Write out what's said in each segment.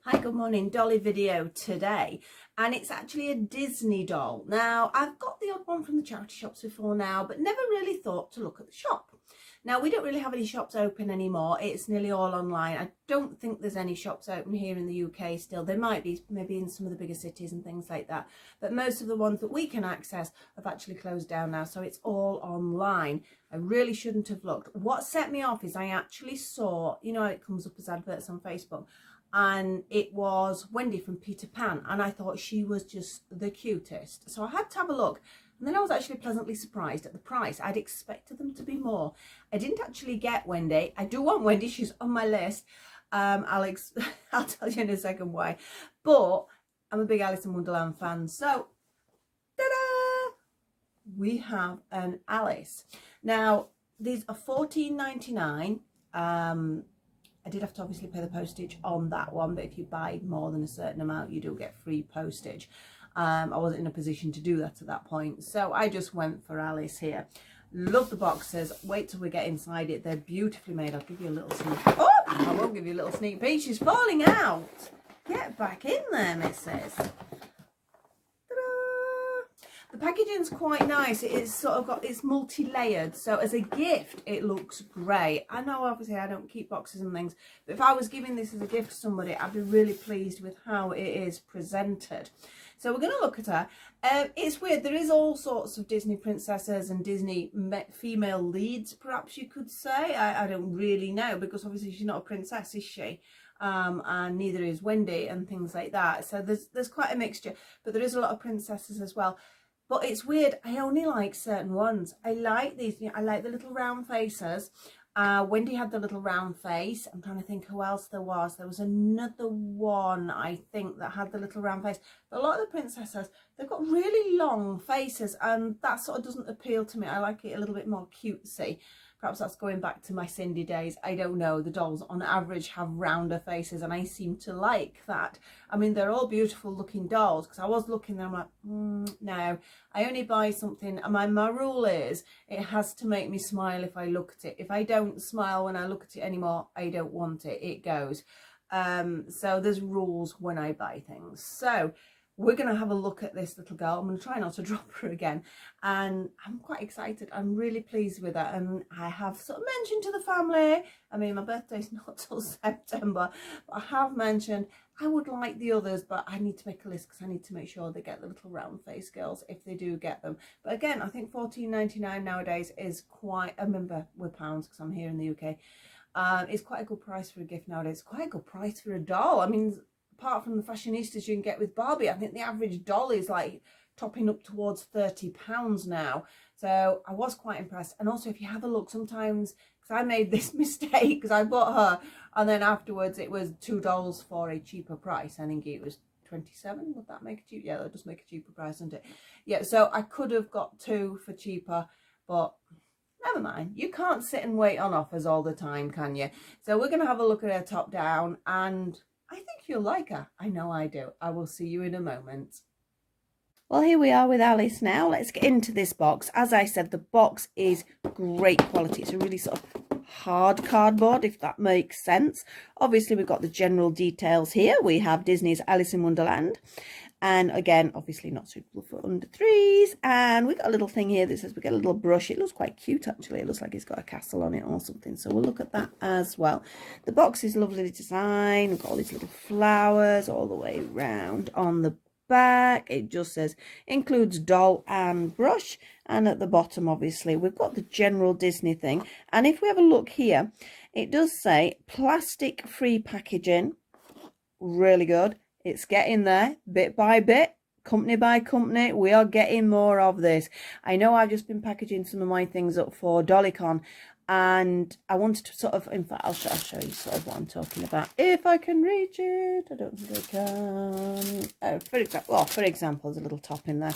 Hi, good morning. Dolly video today, and it's actually a Disney doll. Now, I've got the odd one from the charity shops before now, but never really thought to look at the shop. Now, we don't really have any shops open anymore. It's nearly all online. I don't think there's any shops open here in the UK still. There might be, maybe in some of the bigger cities and things like that, but most of the ones that we can access have actually closed down now, so it's all online. I really shouldn't have looked. What set me off is I actually saw, you know, it comes up as adverts on Facebook, and it was Wendy from Peter Pan, and I thought she was just the cutest. So I had to have a look, and then I was actually pleasantly surprised at the price. I'd expected them to be more. I didn't actually get Wendy. I do want Wendy, she's on my list. Alex, I'll tell you in a second why. But I'm a big Alice in Wonderland fan, so ta-da! We have an Alice. Now, these are $14.99. I did have to obviously pay the postage on that one, but if you buy more than a certain amount, you do get free postage. I wasn't in a position to do that at that point, so I just went for Alice here. Love the boxes. Wait till we get inside it. They're beautifully made. I'll give you a little sneak. Oh, I won't give you a little sneak peek. She's falling out. Get back in there, missus. The packaging's quite nice. It's sort of got, it's multi-layered, so as a gift it looks great. I know obviously I don't keep boxes and things, but if I was giving this as a gift to somebody, I'd be really pleased with how it is presented. So we're going to look at her. It's weird, there is all sorts of Disney princesses and Disney female leads, perhaps you could say. I don't really know, because obviously she's not a princess, is she? And neither is Wendy and things like that. So there's quite a mixture, but there is a lot of princesses as well. But it's weird, I only like certain ones. I like these, you know, I like the little round faces. Wendy had the little round face. I'm trying to think who else there was. There was another one, I think, that had the little round face. But a lot of the princesses, they've got really long faces, and that sort of doesn't appeal to me. I like it a little bit more cutesy. Perhaps that's going back to my Cindy days. I don't know. The dolls on average have rounder faces, and I seem to like that. I mean, they're all beautiful looking dolls, because I was looking there, I'm like, no, I only buy something, and my rule is it has to make me smile if I look at it. If I don't smile when I look at it anymore, I don't want it. It goes. So there's rules when I buy things. So we're going to have a look at this little girl. I'm going to try not to drop her again. And I'm quite excited. I'm really pleased with her. And I have sort of mentioned to the family, I mean, my birthday's not till September, but I have mentioned I would like the others, but I need to make a list because I need to make sure they get the little round face girls if they do get them. But again, I think $14.99 nowadays is quite, I remember with pounds because I'm here in the UK. It's quite a good price for a gift nowadays. It's quite a good price for a doll. I mean, apart from the fashionistas you can get with Barbie, I think the average doll is like topping up towards £30 now. So I was quite impressed. And also, if you have a look sometimes, because I made this mistake because I bought her and then afterwards it was $2 for a cheaper price. I think it was 27. Would that make it cheap? Yeah, that does make a cheaper price, doesn't it? Yeah, so I could have got two for cheaper, but never mind. You can't sit and wait on offers all the time, can you? So we're going to have a look at her top down, and I think you'll like her. I know I do. I will see you in a moment. Well, here we are with Alice now. Let's get into this box. As I said, the box is great quality. It's a really sort of hard cardboard, if that makes sense. Obviously, we've got the general details here. We have Disney's Alice in Wonderland. And again, obviously not suitable for under 3s. And we've got a little thing here that says we get a little brush. It looks quite cute, actually. It looks like it's got a castle on it or something. So we'll look at that as well. The box is lovely design. We've got all these little flowers all the way around on the back. It just says includes doll and brush. And at the bottom, obviously, we've got the general Disney thing. And if we have a look here, it does say plastic-free packaging. Really good. It's getting there bit by bit, company by company. We are getting more of this. I know I've just been packaging some of my things up for DollyCon, and I wanted to sort of, in fact, I'll show you sort of what I'm talking about. If I can reach it, I don't think I can. For example, there's a little top in there.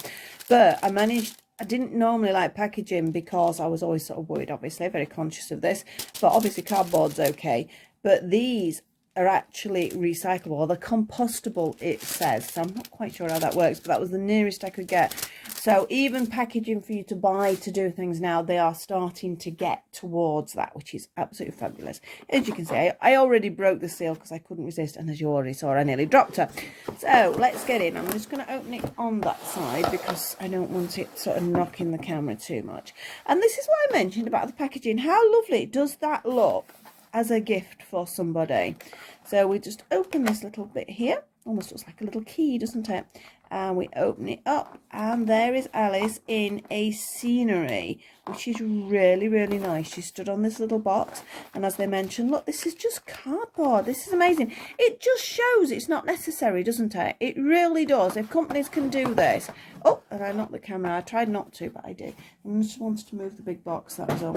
But I didn't normally like packaging because I was always sort of worried, obviously, very conscious of this. But obviously cardboard's okay. But these are actually recyclable, or they're compostable, it says. So I'm not quite sure how that works, but that was the nearest I could get. So even packaging for you to buy to do things now, they are starting to get towards that, which is absolutely fabulous. As you can see, I already broke the seal because I couldn't resist, and as you already saw, I nearly dropped her. So let's get in. I'm just going to open it on that side because I don't want it sort of knocking the camera too much. And this is what I mentioned about the packaging. How lovely does that look as a gift for somebody? So we just open this little bit here. Almost looks like a little key, doesn't it? And we open it up, and there is Alice in a scenery, which is really, really nice. She stood on this little box, and as they mentioned, look, this is just cardboard. This is amazing. It just shows it's not necessary, doesn't it? It really does. If companies can do this. Oh, and I knocked the camera. I tried not to, but I did. I just wanted to move the big box, that was all.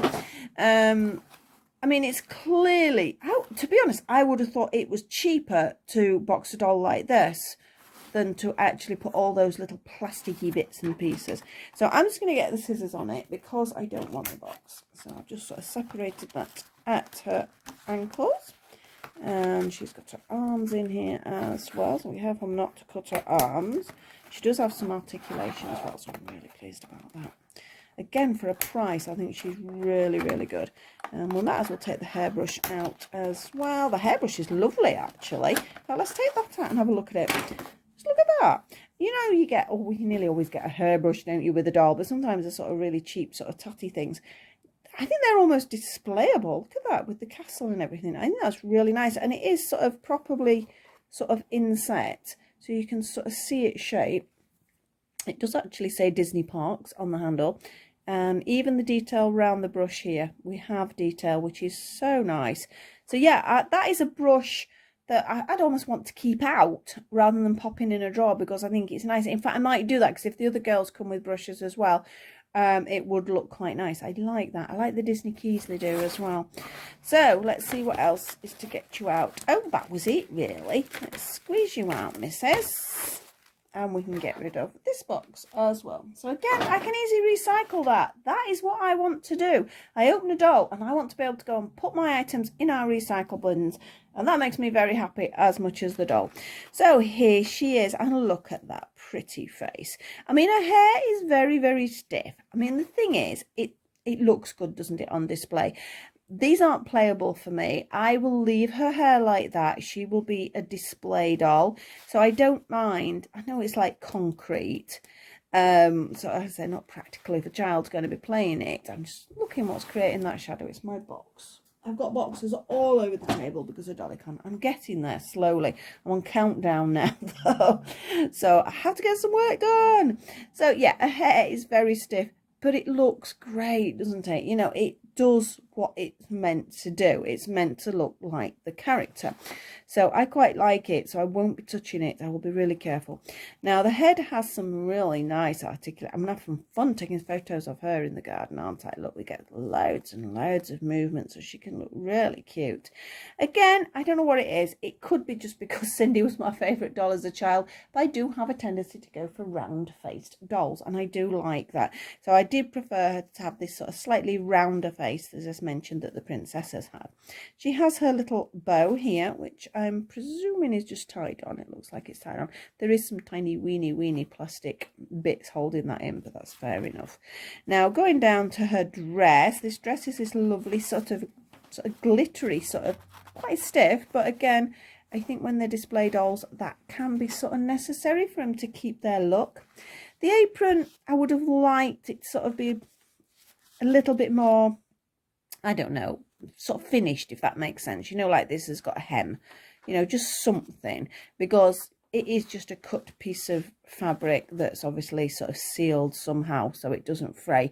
I mean, it's clearly, to be honest, I would have thought it was cheaper to box a doll like this than to actually put all those little plasticky bits and pieces. So I'm just going to get the scissors on it because I don't want the box. So I've just sort of separated that at her ankles. And she's got her arms in here as well, so be careful not to cut her arms. She does have some articulation as well, so I'm really pleased about that. Again, for a price, I think she's really, really good. And we might as well take the hairbrush out as well. The hairbrush is lovely, actually. Now, let's take that out and have a look at it. Just look at that. You know, you get, oh, you nearly always get a hairbrush, don't you, with a doll, but sometimes they're sort of really cheap, sort of tatty things. I think they're almost displayable. Look at that, with the castle and everything. I think that's really nice. And it is sort of properly sort of inset, so you can sort of see its shape. It does actually say Disney Parks on the handle. And even the detail around the brush here, we have detail, which is so nice. So yeah, that is a brush that I'd almost want to keep out rather than popping in a drawer, because I think it's nice. In fact, I might do that, because if the other girls come with brushes as well, it would look quite nice. I like that. I like the Disney keys they do as well. So let's see what else is to get you out. Oh, that was it, really. Let's squeeze you out, missus. And we can get rid of this box as well. So again, I can easily recycle that. That is what I want to do. I open a doll and I want to be able to go and put my items in our recycle bins. And that makes me very happy as much as the doll. So here she is. And look at that pretty face. I mean, her hair is very, very stiff. I mean, the thing is, it looks good, doesn't it, on display? These aren't playable for me. I will leave her hair like that. She will be a display doll. So I don't mind. I know it's like concrete. So as I say, not practical if a child's going to be playing it. I'm just looking what's creating that shadow. It's my box. I've got boxes all over the table because of Dollycon. I'm getting there slowly. I'm on countdown now, though. So I have to get some work done. So yeah, her hair is very stiff, but it looks great, doesn't it? You know, it does what it's meant to do. It's meant to look like the character. So I quite like it, so I won't be touching it. I will be really careful. Now, the head has some really nice articulation. I'm having fun taking photos of her in the garden, aren't I? Look, we get loads and loads of movement, so she can look really cute. Again, I don't know what it is. It could be just because Cindy was my favourite doll as a child, but I do have a tendency to go for round-faced dolls, and I do like that. So I did prefer her to have this sort of slightly rounder face, as I mentioned, that the princesses had. She has her little bow here, which I'm presuming is just tied on. It looks like it's tied on. There is some tiny weeny plastic bits holding that in, but that's fair enough. Now, going down to her dress, this dress is this lovely sort of glittery, sort of quite stiff, but again, I think when they're display dolls, that can be sort of necessary for them to keep their look. The apron, I would have liked it to sort of be a little bit more, I don't know, sort of finished, if that makes sense. You know, like this has got a hem, you know, just something, because it is just a cut piece of fabric that's obviously sort of sealed somehow so it doesn't fray.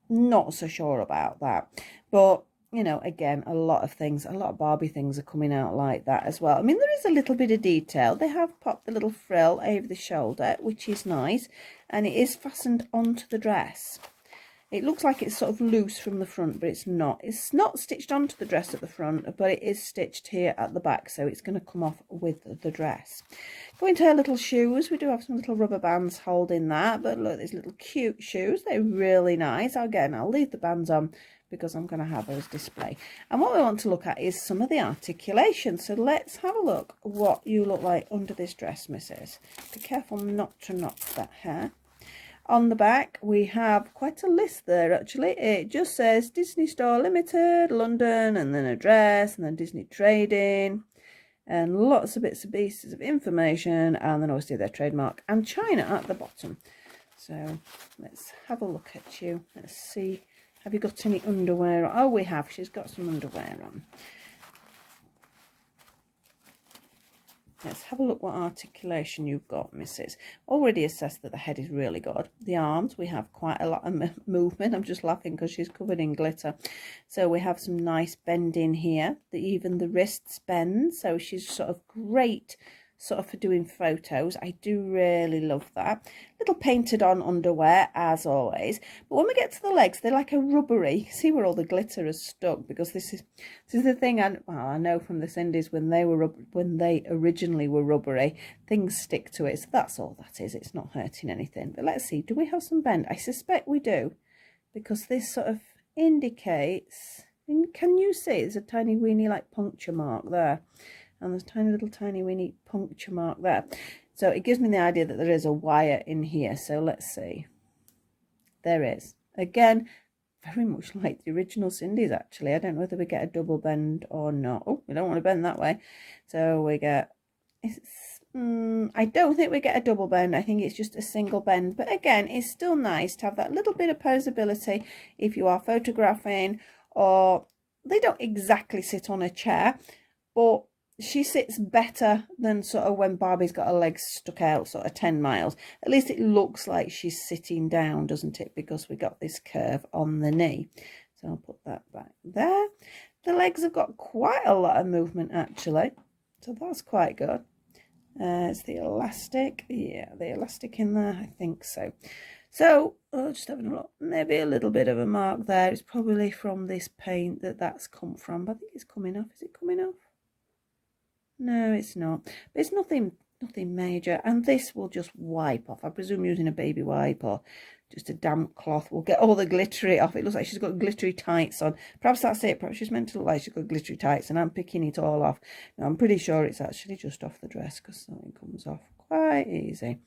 Not so sure about that. But, you know, again, a lot of Barbie things are coming out like that as well. I mean, there is a little bit of detail. They have popped the little frill over the shoulder, which is nice, and it is fastened onto the dress. It looks like it's sort of loose from the front, but it's not. It's not stitched onto the dress at the front, but it is stitched here at the back, so it's going to come off with the dress. Going to her little shoes, we do have some little rubber bands holding that, but look, these little cute shoes. They're really nice. Again, I'll leave the bands on because I'm going to have her as display. And what we want to look at is some of the articulation. So let's have a look what you look like under this dress, Mrs. Be careful not to knock that hair. On the back, we have quite a list there, actually. It just says Disney Store Limited, London, and then address, and then Disney Trading, and lots of bits and pieces of information, and then obviously their trademark, and China at the bottom. So let's have a look at you. Let's see. Have you got any underwear on? Oh, we have. She's got some underwear on. Let's have a look what articulation you've got, Mrs. Already assessed that the head is really good. The arms, we have quite a lot of movement. I'm just laughing because she's covered in glitter. So we have some nice bending here. Even the wrists bend. So she's sort of great sort of for doing photos. I do really love that. Little painted on underwear as always, but when we get to the legs, they're like a rubbery. See where all the glitter is stuck, because this is the thing. I know from the Cindy's, when they originally were rubbery, things stick to it. So that's all that is. It's not hurting anything. But let's see, do we have some bend? I suspect we do, because this sort of indicates, can you see there's a tiny weeny like puncture mark there? And there's tiny weeny puncture mark there. So it gives me the idea that there is a wire in here. So let's see. There is. Again, very much like the original Cindy's, actually. I don't know whether we get a double bend or not. Oh, we don't want to bend that way. So we get... I don't think we get a double bend. I think it's just a single bend. But again, it's still nice to have that little bit of posability if you are photographing, or they don't exactly sit on a chair, but she sits better than sort of when Barbie's got her legs stuck out sort of 10 miles. At least it looks like she's sitting down, doesn't it? Because we got this curve on the knee. So I'll put that back there. The legs have got quite a lot of movement, actually. So that's quite good. It's the elastic. Yeah, the elastic in there, I think so. So, just having a look. Maybe a little bit of a mark there. It's probably from this paint that's come from. But I think it's coming off. Is it coming off? No, it's not. But it's nothing major. And this will just wipe off. I presume using a baby wipe or just a damp cloth will get all the glittery off. It looks like she's got glittery tights on. Perhaps that's it. Perhaps she's meant to look like she's got glittery tights and I'm picking it all off. Now, I'm pretty sure it's actually just off the dress because something comes off quite easy.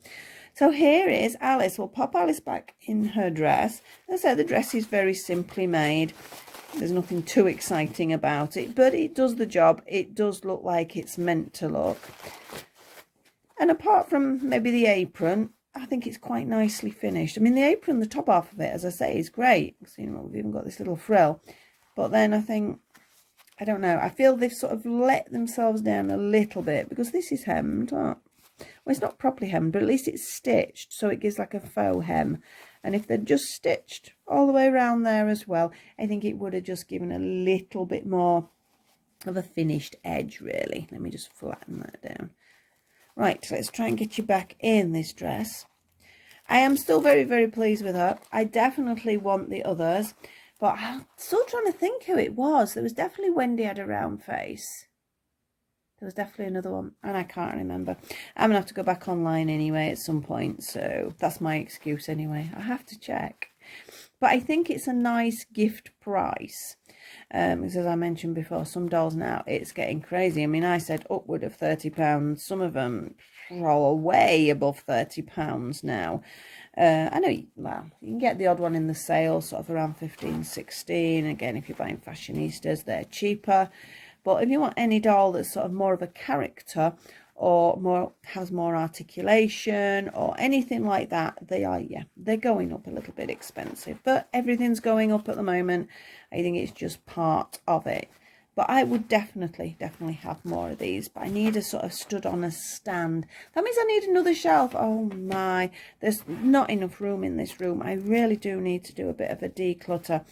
So here is Alice. We'll pop Alice back in her dress. As I said, the dress is very simply made. There's nothing too exciting about it, but it does the job. It does look like it's meant to look. And apart from maybe the apron, I think it's quite nicely finished. I mean, the apron, the top half of it, as I say, is great. So, you know, we've even got this little frill. But then I think, I don't know, I feel they've sort of let themselves down a little bit because this is hemmed up. Well, it's not properly hemmed, but at least it's stitched, so it gives like a faux hem. And if they'd just stitched all the way around there as well, I think it would have just given a little bit more of a finished edge, really. Let me just flatten that down. Right, let's try and get you back in this dress. I am still very, very pleased with her. I definitely want the others, but I'm still trying to think who it was. There was definitely Wendy had a round face. There was definitely another one, and I can't remember. I'm going to have to go back online anyway at some point, so that's my excuse anyway. I have to check. But I think it's a nice gift price. Because as I mentioned before, some dolls now, it's getting crazy. I mean, I said upward of £30. Some of them are way above £30 now. I know, well, you can get the odd one in the sale, sort of around 15, 16. Again, if you're buying fashionistas, they're cheaper. But if you want any doll that's sort of more of a character or has more articulation or anything like that, they're going up a little bit expensive. But everything's going up at the moment. I think it's just part of it. But I would definitely have more of these. But I need a sort of stood on a stand. That means I need another shelf. Oh my, there's not enough room in this room. I really do need to do a bit of a declutter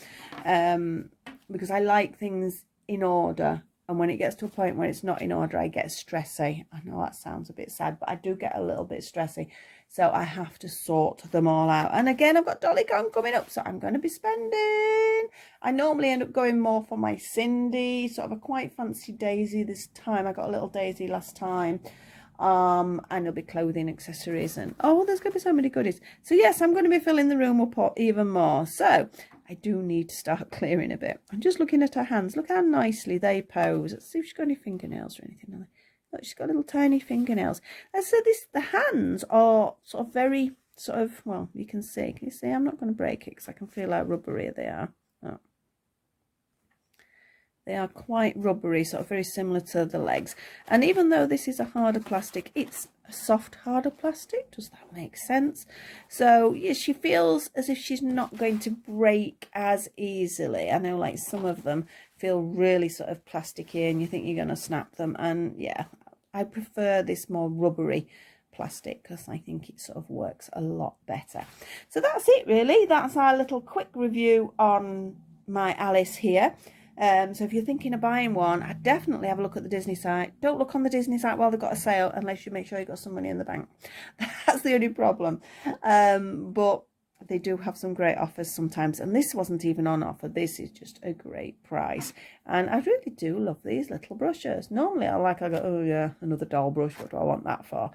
because I like things in order. And when it gets to a point where it's not in order, I get stressy. I know that sounds a bit sad, but I do get a little bit stressy. So I have to sort them all out. And again, I've got DollyCon coming up, so I'm going to be spending. I normally end up going more for my Cindy. Sort of a quite fancy Daisy this time. I got a little Daisy last time. And there'll be clothing, accessories, and oh, there's going to be so many goodies. So yes, I'm going to be filling the room up even more. So I do need to start clearing a bit. I'm just looking at her hands. Look how nicely they pose. Let's see if she's got any fingernails or anything. Look, she's got little tiny fingernails. And so the hands are sort of very, sort of, well, you can see. Can you see? I'm not going to break it because I can feel how rubbery they are. Oh. They are quite rubbery, sort of very similar to the legs. And even though this is a harder plastic, it's a soft, harder plastic. Does that make sense? So, yeah, she feels as if she's not going to break as easily. I know, like, some of them feel really sort of plasticky and you think you're going to snap them. And, yeah, I prefer this more rubbery plastic because I think it sort of works a lot better. So that's it, really. That's our little quick review on my Alice here. So if you're thinking of buying one, I'd definitely have a look at the Disney site. Don't look on the Disney site while they've got a sale unless you make sure you've got some money in the bank. That's the only problem. But they do have some great offers sometimes, and this wasn't even on offer. This is just a great price, and I really do love these little brushes. Normally I go, oh yeah, another doll brush, what do I want that for?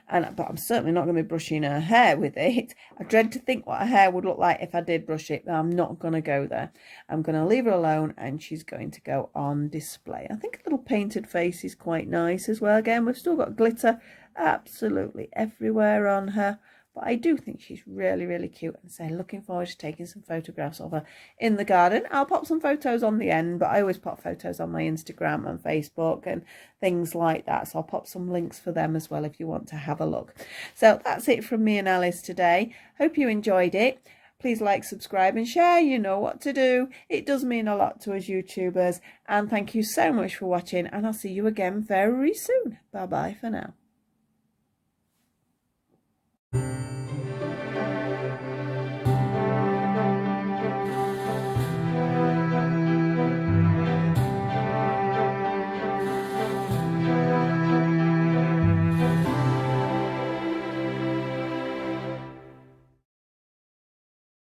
But I'm certainly not going to be brushing her hair with it. I dread to think what her hair would look like if I did brush it, but I'm not going to go there. I'm going to leave her alone, and she's going to go on display. I think a little painted face is quite nice as well. Again, we've still got glitter absolutely everywhere on her. But I do think she's really, really cute, and so looking forward to taking some photographs of her in the garden. I'll pop some photos on the end, but I always pop photos on my Instagram and Facebook and things like that. So I'll pop some links for them as well if you want to have a look. So that's it from me and Alice today. Hope you enjoyed it. Please like, subscribe and share. You know what to do. It does mean a lot to us YouTubers. And thank you so much for watching, and I'll see you again very soon. Bye-bye for now.